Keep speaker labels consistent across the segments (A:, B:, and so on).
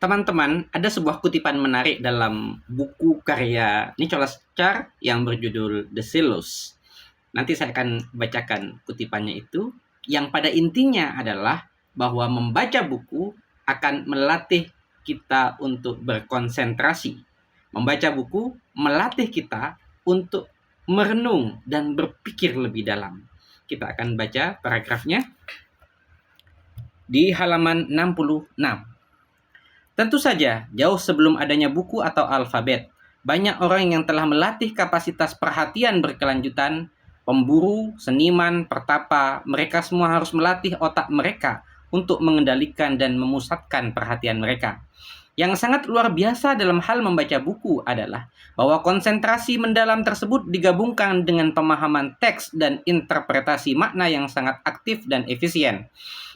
A: Teman-teman, ada sebuah kutipan menarik dalam buku karya Nicholas Carr yang berjudul The Silos. Nanti saya akan bacakan kutipannya itu, yang pada intinya adalah bahwa membaca buku akan melatih kita untuk berkonsentrasi. Membaca buku melatih kita untuk merenung dan berpikir lebih dalam. Kita akan baca paragrafnya di halaman 66. Tentu saja, jauh sebelum adanya buku atau alfabet, banyak orang yang telah melatih kapasitas perhatian berkelanjutan, pemburu, seniman, pertapa, mereka semua harus melatih otak mereka untuk mengendalikan dan memusatkan perhatian mereka. Yang sangat luar biasa dalam hal membaca buku adalah bahwa konsentrasi mendalam tersebut digabungkan dengan pemahaman teks dan interpretasi makna yang sangat aktif dan efisien.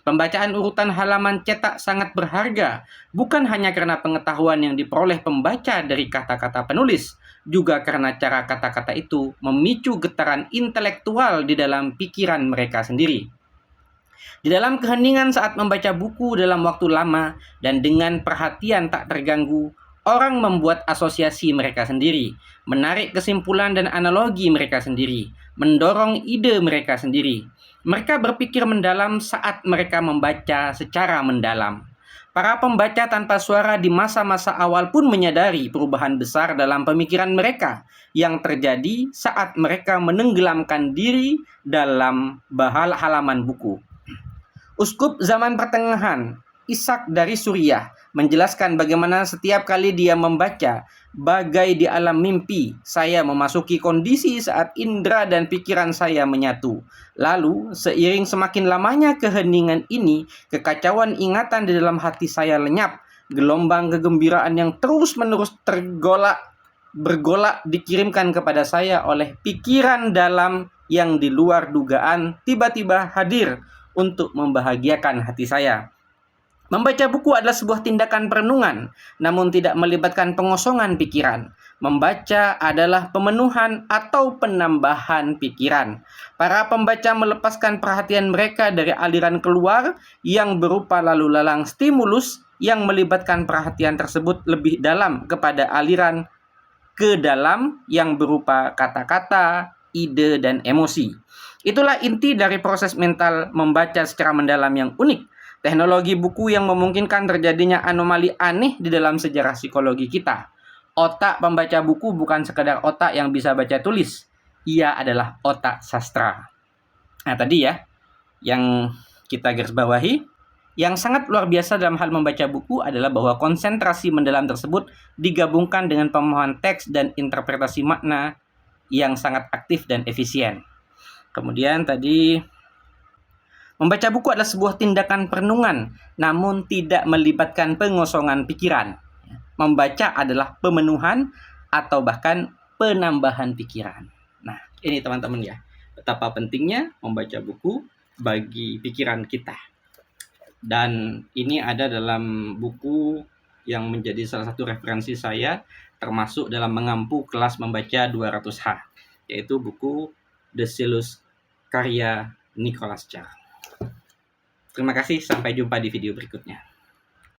A: Pembacaan urutan halaman cetak sangat berharga, bukan hanya karena pengetahuan yang diperoleh pembaca dari kata-kata penulis, juga karena cara kata-kata itu memicu getaran intelektual di dalam pikiran mereka sendiri. Di dalam keheningan saat membaca buku dalam waktu lama dan dengan perhatian tak terganggu, orang membuat asosiasi mereka sendiri, menarik kesimpulan dan analogi mereka sendiri, mendorong ide mereka sendiri. Mereka berpikir mendalam saat mereka membaca secara mendalam. Para pembaca tanpa suara di masa-masa awal pun menyadari perubahan besar dalam pemikiran mereka yang terjadi saat mereka menenggelamkan diri dalam halaman buku. Uskup zaman pertengahan, Ishak dari Suriah, menjelaskan bagaimana setiap kali dia membaca, bagai di alam mimpi, saya memasuki kondisi saat indera dan pikiran saya menyatu. Lalu, seiring semakin lamanya keheningan ini, kekacauan ingatan di dalam hati saya lenyap. Gelombang kegembiraan yang terus-menerus bergolak dikirimkan kepada saya oleh pikiran dalam yang di luar dugaan tiba-tiba hadir untuk membahagiakan hati saya. Membaca buku adalah sebuah tindakan perenungan, namun tidak melibatkan pengosongan pikiran. Membaca adalah pemenuhan atau penambahan pikiran. Para pembaca melepaskan perhatian mereka dari aliran keluar yang berupa lalu lalang stimulus yang melibatkan perhatian tersebut lebih dalam kepada aliran ke dalam yang berupa kata-kata, ide, dan emosi. Itulah inti dari proses mental membaca secara mendalam yang unik. Teknologi buku yang memungkinkan terjadinya anomali aneh di dalam sejarah psikologi kita. Otak pembaca buku bukan sekedar otak yang bisa baca tulis. Ia adalah otak sastra. Nah tadi ya, yang kita garis bawahi, yang sangat luar biasa dalam hal membaca buku adalah bahwa konsentrasi mendalam tersebut digabungkan dengan pemahaman teks dan interpretasi makna yang sangat aktif dan efisien. Kemudian tadi, membaca buku adalah sebuah tindakan perenungan, namun tidak melibatkan pengosongan pikiran. Membaca adalah pemenuhan atau bahkan penambahan pikiran. Nah, ini teman-teman ya, betapa pentingnya membaca buku bagi pikiran kita. Dan ini ada dalam buku yang menjadi salah satu referensi saya, termasuk dalam mengampu kelas membaca 200H, yaitu buku The Silos karya Nicholas Carr. Terima kasih, sampai jumpa di video berikutnya.